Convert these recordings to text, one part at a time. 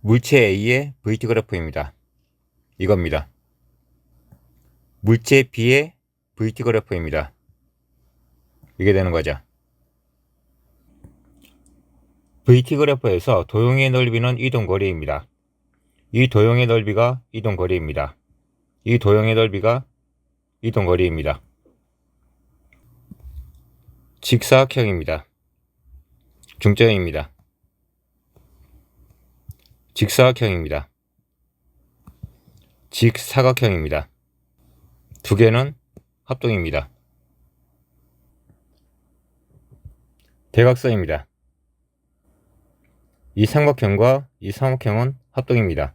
물체 A의 VT 그래프입니다. 이겁니다. 물체 B의 VT 그래프입니다. 이게 되는 거죠. VT 그래프에서 도형의 넓이는 이동거리입니다. 이 도형의 넓이가 이동거리입니다. 이 도형의 넓이가 이동거리입니다. 직사각형입니다. 중점입니다. 직사각형입니다. 직사각형입니다. 두 개는 합동입니다. 대각선입니다. 이 삼각형과 이 삼각형은 합동입니다.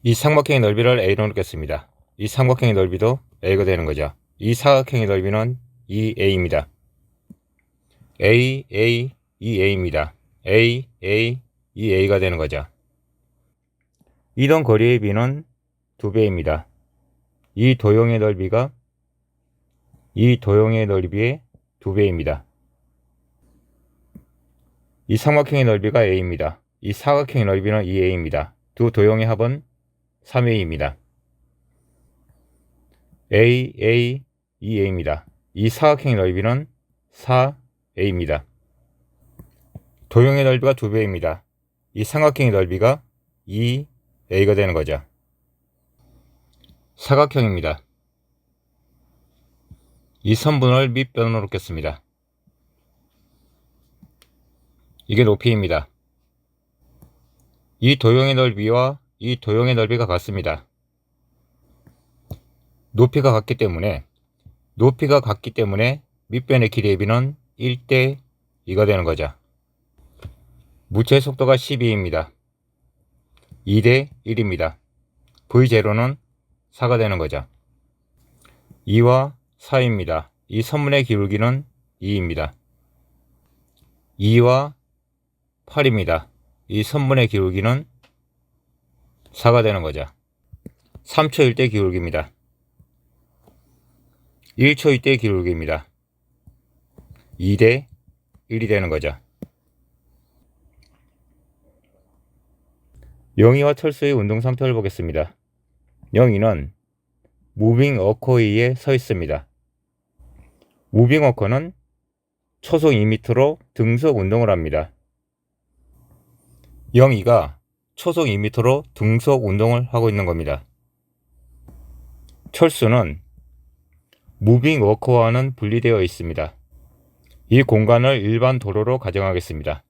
이 삼각형의 넓이를 A로 놓겠습니다. 이 삼각형의 넓이도 A가 되는 거죠. 이 사각형의 넓이는 2A입니다. A, A, 2A입니다. A, A, 2A가 되는 거죠. 이동 거리의 B는 2배입니다. 이 도형의 넓이가 이 도형의 넓이의 2배입니다. 이 삼각형의 넓이가 A입니다. 이 사각형의 넓이는 2A입니다. 두 도형의 합은 3A입니다. A, A, 2A입니다. 이 사각형의 넓이는 4A입니다. 도형의 넓이가 2배입니다. 이 삼각형의 넓이가 2A가 되는 거죠. 사각형입니다. 이 선분을 밑변으로 놓겠습니다. 이게 높이입니다. 이 도형의 넓이와 이 도형의 넓이가 같습니다. 높이가 같기 때문에 밑변의 길이의 B는 1대 2가 되는 거죠. 물체의 속도가 12입니다. 2대 1입니다. V0는 4가 되는 거죠. 2와 4입니다. 이 선분의 기울기는 2입니다. 2와 8입니다. 이 선분의 기울기는 4가 되는 거죠. 3초 1대 기울기입니다. 1초 1대 기울기입니다. 2대 1이 되는 거죠. 영희와 철수의 운동 상태를 보겠습니다. 영희는 무빙 어커 위에 서 있습니다. 무빙 어커는 초속 2m로 등속 운동을 합니다. 영희가 초속 2m로 등속 운동을 하고 있는 겁니다. 철수는 무빙 워커와는 분리되어 있습니다. 이 공간을 일반 도로로 가정하겠습니다.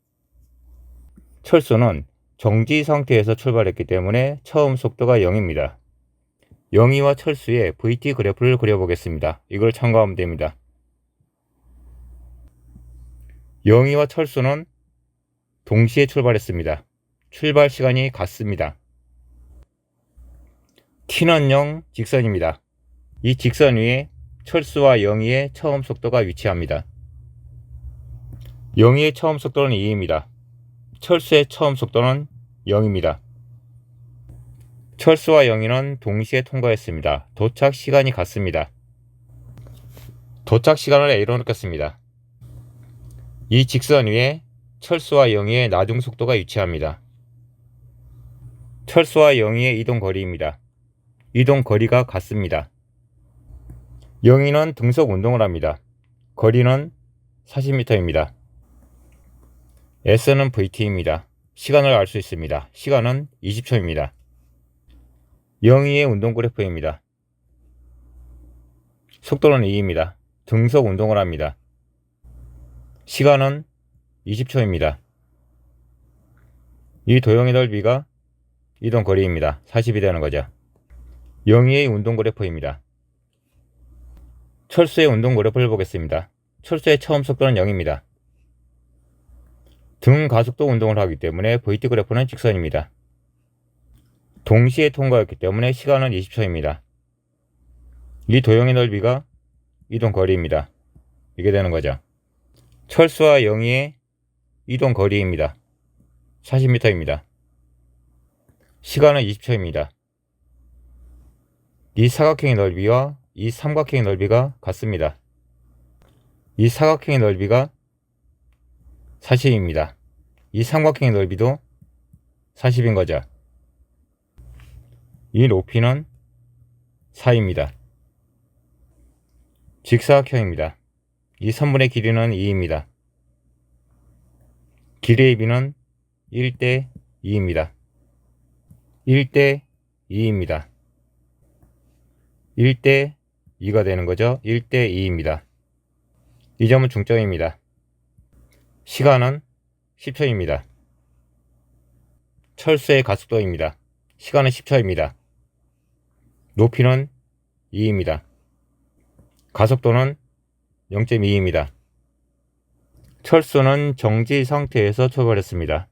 철수는 정지 상태에서 출발했기 때문에 처음 속도가 0입니다. 영희와 철수의 VT 그래프를 그려보겠습니다. 이걸 참고하면 됩니다. 영희와 철수는 동시에 출발했습니다. 출발 시간이 같습니다. T는 0 직선입니다. 이 직선 위에 철수와 영희의 처음 속도가 위치합니다. 영희의 처음 속도는 2입니다. 철수의 처음 속도는 0입니다. 철수와 영희는 동시에 통과했습니다. 도착 시간이 같습니다. 도착 시간을 A로 놓겠습니다. 이 직선 위에 철수와 영희의 나중 속도가 위치합니다. 철수와 영희의 이동 거리입니다. 이동 거리가 같습니다. 영희는 등속 운동을 합니다. 거리는 40m입니다. S는 VT입니다. 시간을 알 수 있습니다. 시간은 20초입니다. 영희의 운동 그래프입니다. 속도는 2입니다. 등속 운동을 합니다. 시간은 20초입니다. 이 도형의 넓이가 이동 거리입니다. 40이 되는 거죠. 영희의 운동 그래프입니다. 철수의 운동 그래프를 보겠습니다. 철수의 처음 속도는 0입니다. 등 가속도 운동을 하기 때문에 VT 그래프는 직선입니다. 동시에 통과했기 때문에 시간은 20초입니다. 이 도형의 넓이가 이동 거리입니다. 이게 되는 거죠. 철수와 영희의 이동 거리입니다. 40m입니다. 시간은 20초입니다. 이 사각형의 넓이와 이 삼각형의 넓이가 같습니다. 이 사각형의 넓이가 40입니다. 이 삼각형의 넓이도 40인 거죠. 이 높이는 4입니다. 직사각형입니다. 이 선분의 길이는 2입니다. 길이의 비는 1대 2입니다. 1대 2입니다. 1대 2가 되는 거죠. 1대 2입니다. 이 점은 중점입니다. 시간은 10초입니다. 철수의 가속도입니다. 시간은 10초입니다. 높이는 2입니다. 가속도는 0.2입니다. 철수는 정지 상태에서 출발했습니다.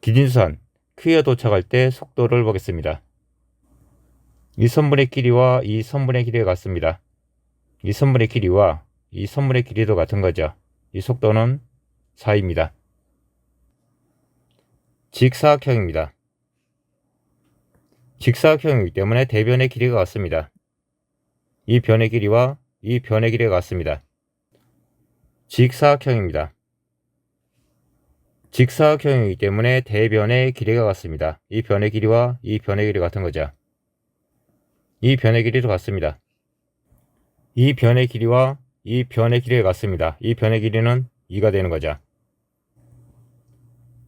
기준선 Q에 도착할 때 속도를 보겠습니다. 이 선분의 길이와 이 선분의 길이가 같습니다. 이 선분의 길이와 이 선분의 길이도 같은 거죠. 이 속도는 4입니다. 직사각형입니다. 직사각형이기 때문에 대변의 길이가 같습니다. 이 변의 길이와 이 변의 길이가 같습니다. 직사각형입니다. 직사각형이기 때문에 대변의 길이가 같습니다. 이 변의 길이와 이 변의 길이가 같은 거죠. 이 변의 길이도 같습니다. 이 변의 길이와 이 변의 길이가 같습니다. 이 변의 길이는 2가 되는 거죠.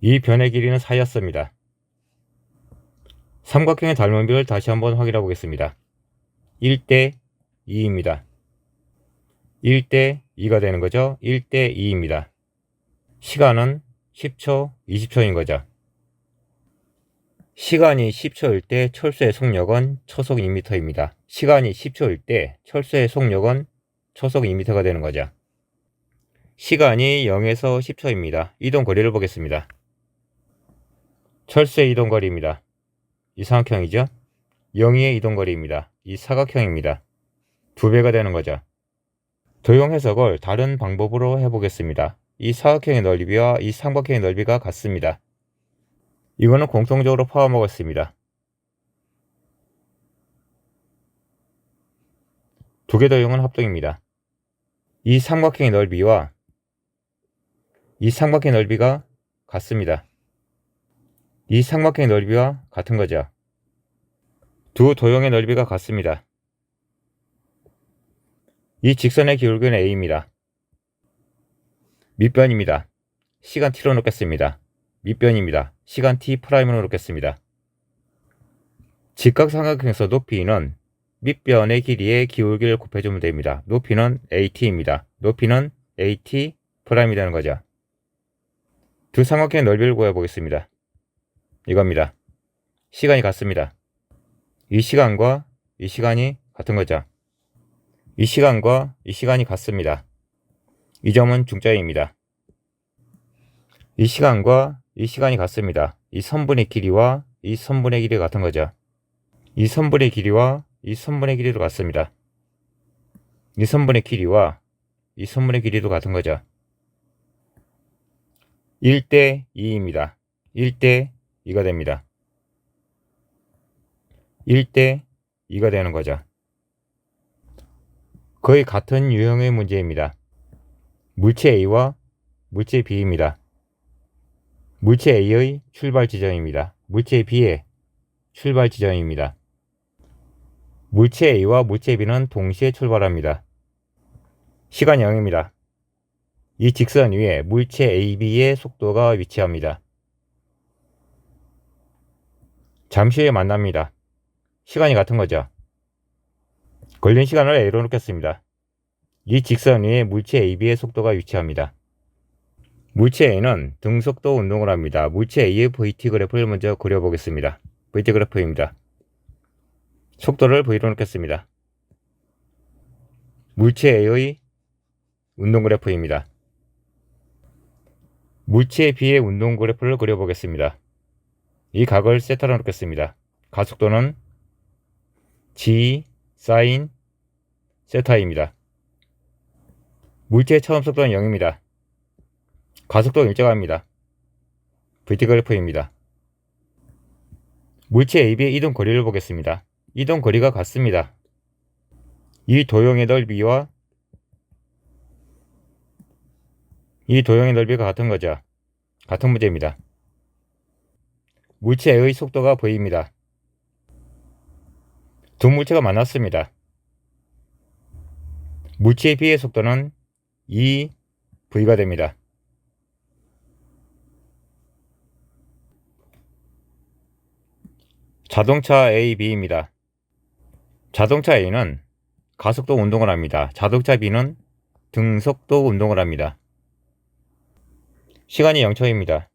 이 변의 길이는 4였습니다. 삼각형의 닮은 비를 다시 한번 확인해 보겠습니다. 1대 2입니다. 1대 2가 되는 거죠. 1대 2입니다. 시간은 10초, 20초인 거죠. 시간이 10초일 때 철수의 속력은 초속 2m입니다. 시간이 10초일 때 철수의 속력은 초속 2m가 되는 거죠. 시간이 0에서 10초입니다. 이동 거리를 보겠습니다. 철수의 이동 거리입니다. 이 삼각형이죠. 0의 이동 거리입니다. 이 사각형입니다. 2배가 되는 거죠. 도형 해석을 다른 방법으로 해보겠습니다. 이 사각형의 넓이와 이 삼각형의 넓이가 같습니다. 이거는 공통적으로 포함하겠습니다. 두 개 도형은 합동입니다. 이 삼각형의 넓이와 이 삼각형의 넓이가 같습니다. 이 삼각형의 넓이와 같은 거죠. 두 도형의 넓이가 같습니다. 이 직선의 기울기는 A입니다. 밑변입니다. 시간 T로 놓겠습니다. 밑변입니다. 시간 T'으로 놓겠습니다. 직각삼각형에서 높이는 밑변의 길이의 기울기를 곱해주면 됩니다. 높이는 AT입니다. 높이는 AT'이라는 거죠. 두 삼각형의 넓이를 구해보겠습니다. 이겁니다. 시간이 같습니다. 이 시간과 이 시간이 같은 거죠. 이 시간과 이 시간이 같습니다. 이 점은 중점입니다. 이 시간과 이 시간이 같습니다. 이 선분의 길이와 이 선분의 길이가 같은 거죠. 이 선분의 길이와 이 선분의 길이도 같습니다. 이 선분의 길이와 이 선분의 길이도 같은 거죠. 1대 2입니다. 1대 2가 됩니다. 1대 2가 되는 거죠. 거의 같은 유형의 문제입니다. 물체 A와 물체 B입니다. 물체 A의 출발 지점입니다. 물체 B의 출발 지점입니다. 물체 A와 물체 B는 동시에 출발합니다. 시간 0입니다. 이 직선 위에 물체 AB의 속도가 위치합니다. 잠시 후에 만납니다. 시간이 같은 거죠. 걸린 시간을 A로 놓겠습니다. 이 직선 위에 물체 AB의 속도가 위치합니다. 물체 A는 등속도 운동을 합니다. 물체 A의 VT 그래프를 먼저 그려보겠습니다. VT 그래프입니다. 속도를 V로 놓겠습니다. 물체 A의 운동 그래프입니다. 물체 B의 운동 그래프를 그려보겠습니다. 이 각을 세타로 놓겠습니다. 가속도는 G 사인 세타입니다. 물체의 처음 속도는 0입니다. 가속도는 일정합니다. VT 그래프입니다. 물체 AB의 이동 거리를 보겠습니다. 이동 거리가 같습니다. 이 도형의 넓이와 이 도형의 넓이가 같은 거죠. 같은 문제입니다. 물체의 속도가 V입니다. 두 물체가 만났습니다. 물체의 B의 속도는 2V가 됩니다. 자동차 A, B입니다. 자동차 A는 가속도 운동을 합니다. 자동차 B는 등속도 운동을 합니다. 시간이 0초입니다.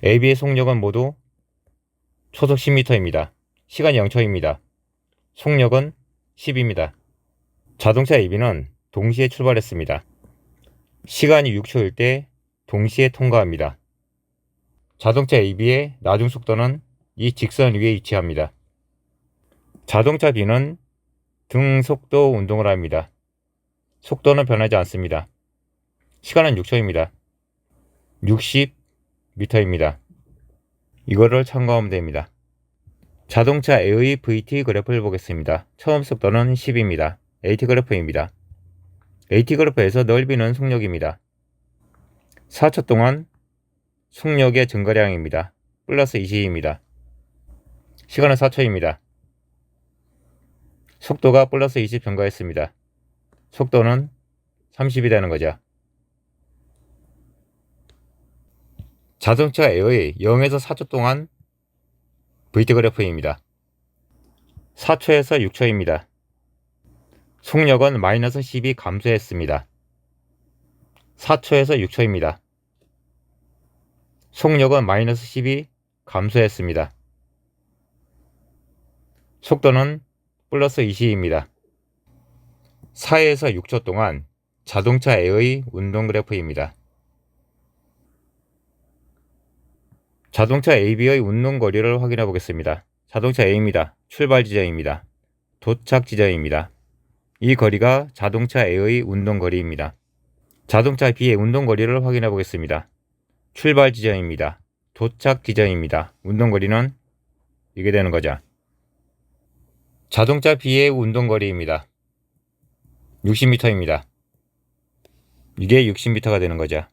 A, B의 속력은 모두 초속 10m입니다. 시간이 0초입니다. 속력은 10입니다. 자동차 A, B는 동시에 출발했습니다. 시간이 6초일 때 동시에 통과합니다. 자동차 A, B의 나중 속도는 이 직선 위에 위치합니다. 자동차 B는 등속도 운동을 합니다. 속도는 변하지 않습니다. 시간은 6초입니다. 60m입니다. 이거를 참고하면 됩니다. 자동차 A의 VT 그래프를 보겠습니다. 처음 속도는 10입니다. AT 그래프입니다. AT 그래프에서 넓이는 속력입니다. 4초 동안 속력의 증가량입니다. 플러스 20입니다. 시간은 4초입니다. 속도가 플러스 20 증가했습니다. 속도는 30이 되는 거죠. 자동차 A의 0에서 4초 동안 VT 그래프입니다. 4초에서 6초입니다. 속력은 마이너스 10이 감소했습니다. 4초에서 6초입니다. 속력은 마이너스 10이 감소했습니다. 속도는 플러스 20입니다. 4에서 6초 동안 자동차 A의 운동 그래프입니다. 자동차 AB의 운동 거리를 확인해 보겠습니다. 자동차 A입니다. 출발 지점입니다. 도착 지점입니다. 이 거리가 자동차 A의 운동 거리입니다. 자동차 B의 운동 거리를 확인해 보겠습니다. 출발 지점입니다. 도착 지점입니다. 운동 거리는 이게 되는 거죠. 자동차 B의 운동 거리입니다. 60m입니다. 이게 60m가 되는 거죠.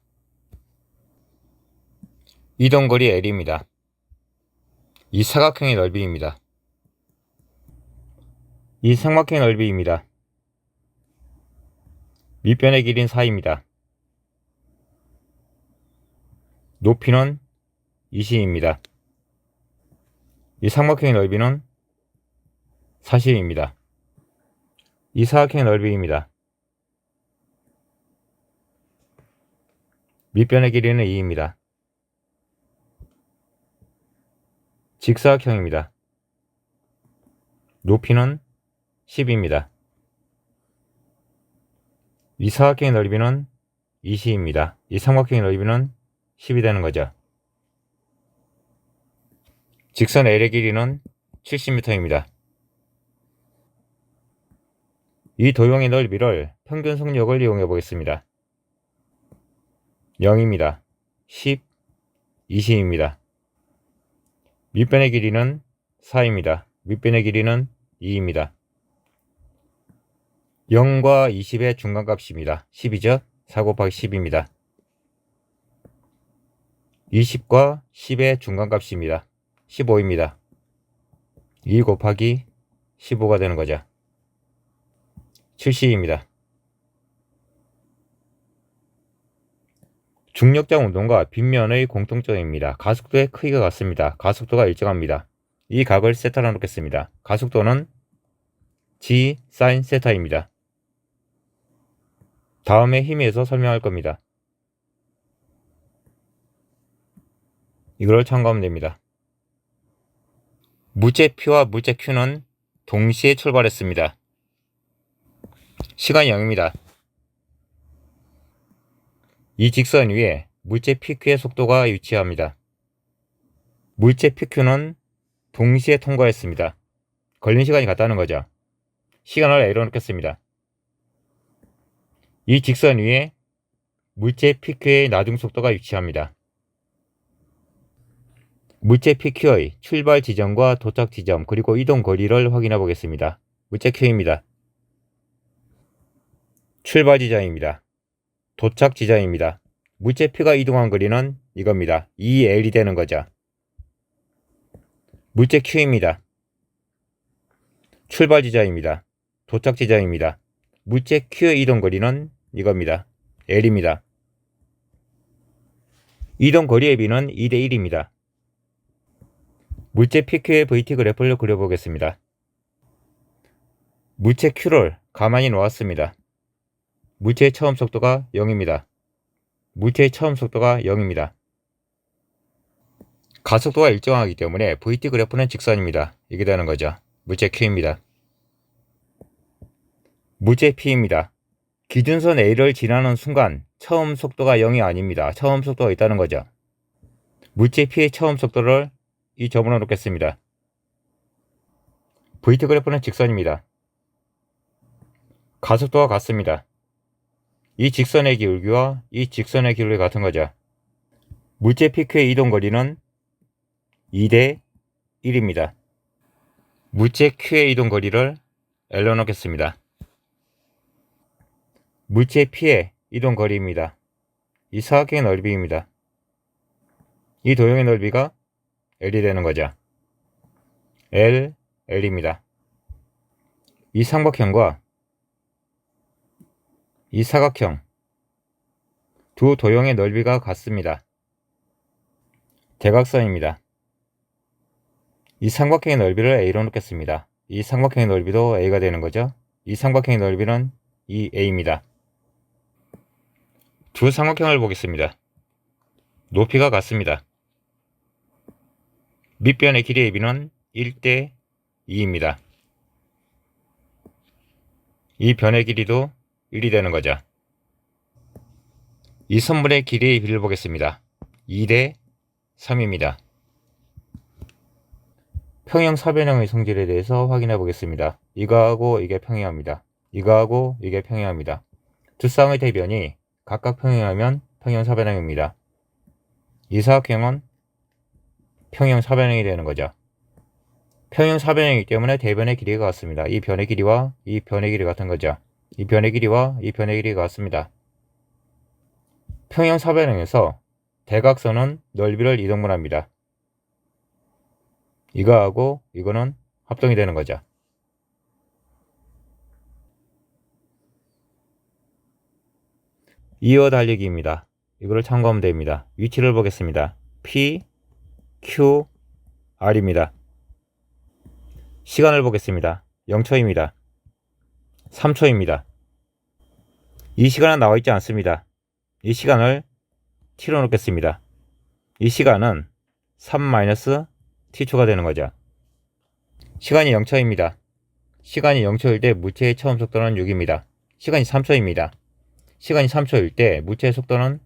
이동거리 L입니다. 이 사각형의 넓이입니다. 이 삼각형의 넓이입니다. 밑변의 길이는 4입니다. 높이는 20입니다. 이 삼각형의 넓이는 40입니다. 이 사각형의 넓이입니다. 밑변의 길이는 2입니다. 직사각형입니다. 높이는 10입니다. 이 사각형의 넓이는 20입니다. 이 삼각형의 넓이는 10이 되는 거죠. 직선 L의 길이는 70m입니다. 이 도형의 넓이를 평균 속력을 이용해 보겠습니다. 0입니다. 10, 20입니다. 밑변의 길이는 4입니다. 밑변의 길이는 2입니다. 0과 20의 중간값입니다. 10이죠? 4 곱하기 10입니다. 20과 10의 중간값입니다. 15입니다. 2 곱하기 15가 되는 거죠. 70입니다. 중력장 운동과 빗면의 공통점입니다. 가속도의 크기가 같습니다. 가속도가 일정합니다. 이 각을 세타로 놓겠습니다. 가속도는 G sin 세타입니다. 다음에 힘에서 설명할 겁니다. 이걸 참고하면 됩니다. 물체 P와 물체 Q는 동시에 출발했습니다. 시간이 0입니다. 이 직선 위에 물체 PQ의 속도가 위치합니다. 물체 PQ는 동시에 통과했습니다. 걸린 시간이 같다는 거죠. 시간을 A로 놓겠습니다. 이 직선 위에 물체 PQ의 나중 속도가 위치합니다. 물체 PQ의 출발 지점과 도착 지점 그리고 이동 거리를 확인해 보겠습니다. 물체 Q입니다. 출발 지점입니다. 도착 지점입니다. 물체 P가 이동한 거리는 이겁니다. 2L이 되는 거죠. 물체 Q입니다. 출발 지점입니다. 도착 지점입니다. 물체 Q의 이동 거리는 이겁니다. L입니다. 이동 거리의 비는 2대 1입니다. 물체 PQ의 VT 그래프를 그려보겠습니다. 물체 Q를 가만히 놓았습니다. 물체의 처음 속도가 0입니다. 물체의 처음 속도가 0입니다. 가속도가 일정하기 때문에 VT 그래프는 직선입니다. 이게 되는 거죠. 물체 Q입니다. 물체 P입니다. 기준선 A를 지나는 순간 처음 속도가 0이 아닙니다. 처음 속도가 있다는 거죠. 물체 P의 처음 속도를 이 점으로 놓겠습니다. VT 그래프는 직선입니다. 가속도가 같습니다. 이 직선의 기울기와 이 직선의 기울기 같은 거죠. 물체 PQ의 이동 거리는 2대 1입니다. 물체 Q의 이동 거리를 L로 놓겠습니다. 물체 P의 이동 거리입니다. 이 사각형의 넓이입니다. 이 도형의 넓이가 L이 되는 거죠. L, L입니다. 이 삼각형과 이 사각형 두 도형의 넓이가 같습니다. 대각선입니다. 이 삼각형의 넓이를 A로 놓겠습니다. 이 삼각형의 넓이도 A가 되는 거죠. 이 삼각형의 넓이는 2A입니다. 두 삼각형을 보겠습니다. 높이가 같습니다. 밑변의 길이의 비는 1대 2입니다. 이 변의 길이도 1이 되는 거죠. 이 선분의 길이의 비를 보겠습니다. 2대 3입니다. 평형 사변형의 성질에 대해서 확인해 보겠습니다. 이거하고 이게 평행합니다. 이거하고 이게 평행합니다. 두 쌍의 대변이 각각 평행하면 평형 사변형입니다. 이 사각형은 평형 사변형이 되는 거죠. 평형 사변형이기 때문에 대변의 길이가 같습니다. 이 변의 길이와 이 변의 길이 같은 거죠. 이 변의 길이와 이 변의 길이가 같습니다. 평형 사변형에서 대각선은 넓이를 이동분합니다. 이거하고 이거는 합동이 되는 거죠. 이어 달리기입니다. 이거를 참고하면 됩니다. 위치를 보겠습니다. P, Q, R입니다. 시간을 보겠습니다. 0초입니다. 3초입니다. 이 시간은 나와 있지 않습니다. 이 시간을 T로 놓겠습니다. 이 시간은 3-T초가 되는 거죠. 시간이 0초입니다. 시간이 0초일 때 물체의 처음 속도는 6입니다. 시간이 3초입니다. 시간이 3초일 때 물체의 속도는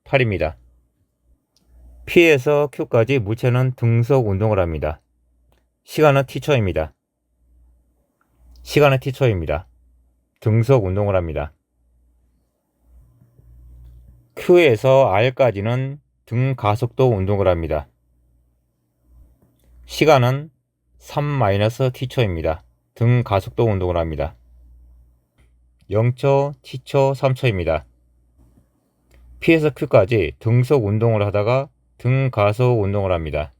8입니다. P에서 Q까지 물체는 등속 운동을 합니다. 시간은 T초입니다. 시간은 T초입니다. 등속 운동을 합니다. Q에서 R까지는 등가속도 운동을 합니다. 시간은 3-T초입니다. 등가속도 운동을 합니다. 0초, T초, 3초입니다. P에서 Q까지 등속 운동을 하다가 등가속 운동을 합니다.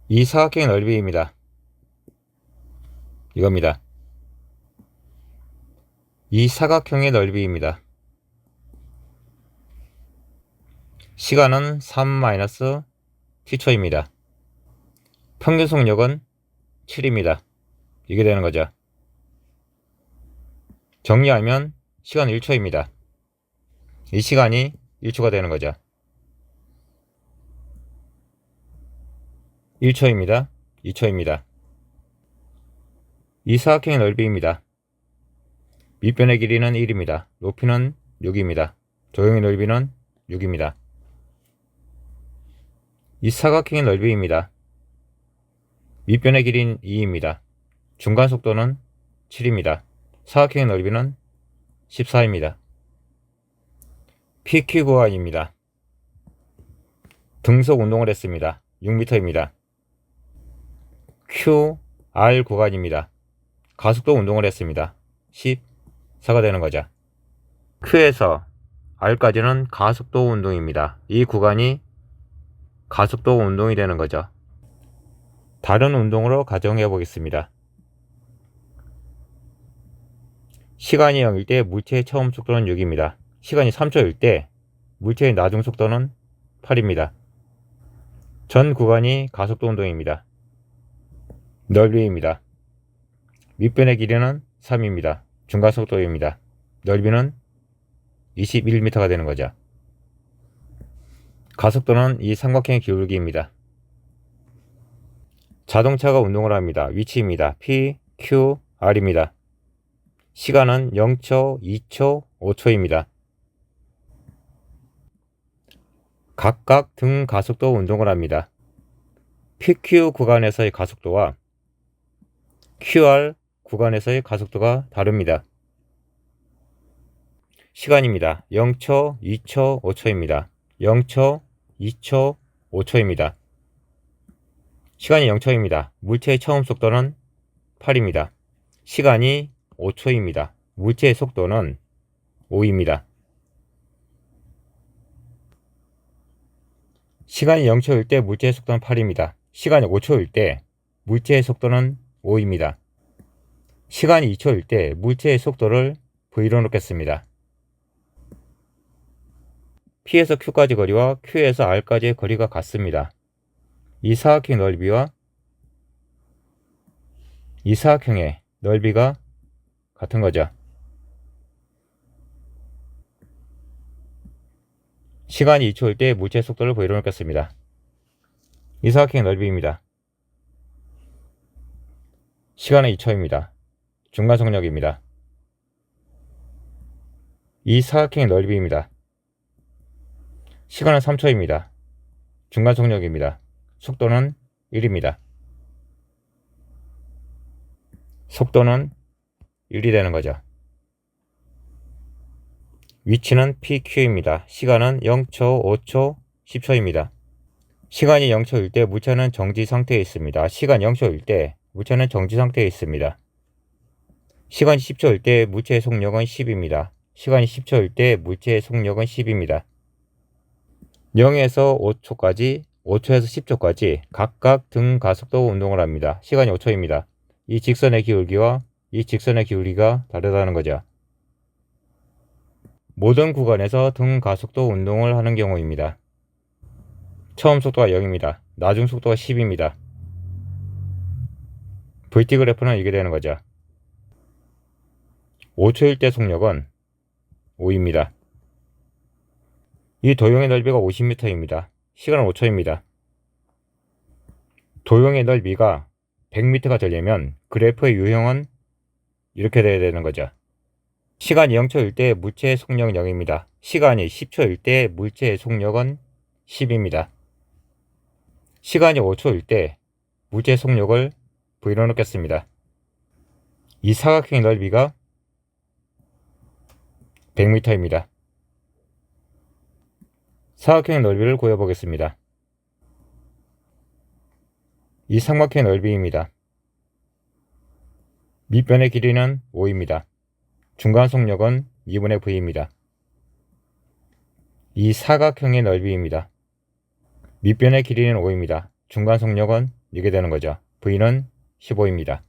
이 사각형의 넓이입니다. 이겁니다. 이 사각형의 넓이입니다. 시간은 3-T초입니다. 평균 속력은 7입니다. 이게 되는 거죠. 정리하면 시간 1초입니다. 이 시간이 1초가 되는 거죠. 1초입니다. 2초입니다. 이 사각형의 넓이입니다. 밑변의 길이는 1입니다. 높이는 6입니다. 도형의 넓이는 6입니다. 이 사각형의 넓이입니다. 밑변의 길이는 2입니다. 중간 속도는 7입니다. 사각형의 넓이는 14입니다. PQ 구간입니다. 등속 운동을 했습니다. 6m입니다. QR 구간입니다. 가속도 운동을 했습니다. 14가 되는 거죠. Q에서 R까지는 가속도 운동입니다. 이 구간이 가속도 운동이 되는 거죠. 다른 운동으로 가정해 보겠습니다. 시간이 0일 때 물체의 처음 속도는 6입니다. 시간이 3초일 때 물체의 나중 속도는 8입니다. 전 구간이 가속도 운동입니다. 넓이입니다. 밑변의 길이는 3입니다. 중간 속도입니다. 넓이는 21m가 되는 거죠. 가속도는 이 삼각형의 기울기입니다. 자동차가 운동을 합니다. 위치입니다. P, Q, R입니다. 시간은 0초, 2초, 5초입니다. 각각 등 가속도 운동을 합니다. PQ 구간에서의 가속도와 QR 구간에서의 가속도가 다릅니다. 시간입니다. 0초, 2초, 5초입니다. 0초, 2초, 5초입니다. 시간이 0초입니다. 물체의 처음 속도는 8입니다. 시간이 5초입니다. 물체의 속도는 5입니다. 시간이 0초일 때 물체의 속도는 8입니다. 시간이 5초일 때 물체의 속도는 5입니다. 시간이 2초일 때 물체의 속도를 V로 놓겠습니다. P에서 Q까지 거리와 Q에서 R까지의 거리가 같습니다. 이 사각형 넓이와 이 사각형의 넓이가 같은 거죠. 시간이 2초일 때 물체의 속도를 V로 놓겠습니다. 이 사각형의 넓이입니다. 시간은 2초입니다. 중간 속력입니다. 이 사각형의 넓이입니다. 시간은 3초입니다. 중간 속력입니다. 속도는 1입니다. 속도는 1이 되는 거죠. 위치는 PQ입니다. 시간은 0초, 5초, 10초입니다. 시간이 0초일 때 물체는 정지 상태에 있습니다. 시간 0초일 때 물체는 정지 상태에 있습니다. 시간이 10초일 때 물체의 속력은 10입니다. 시간이 10초일 때 물체의 속력은 10입니다. 0에서 5초까지, 5초에서 10초까지 각각 등 가속도 운동을 합니다. 시간이 5초입니다. 이 직선의 기울기와 이 직선의 기울기가 다르다는 거죠. 모든 구간에서 등 가속도 운동을 하는 경우입니다. 처음 속도가 0입니다. 나중 속도가 10입니다. VT 그래프는 이게 되는 거죠. 5초일 때 속력은 5입니다. 이 도형의 넓이가 50m입니다. 시간은 5초입니다. 도형의 넓이가 100m가 되려면 그래프의 유형은 이렇게 돼야 되는 거죠. 시간이 0초일 때 물체의 속력은 0입니다. 시간이 10초일 때 물체의 속력은 10입니다. 시간이 5초일 때 물체의 속력을 V로 놓겠습니다. 이 사각형의 넓이가 100m입니다. 사각형의 넓이를 구해보겠습니다. 이 삼각형의 넓이입니다. 밑변의 길이는 5입니다. 중간 속력은 2분의 V입니다. 이 사각형의 넓이입니다. 밑변의 길이는 5입니다. 중간 속력은 이게 되는 거죠. V는 15입니다.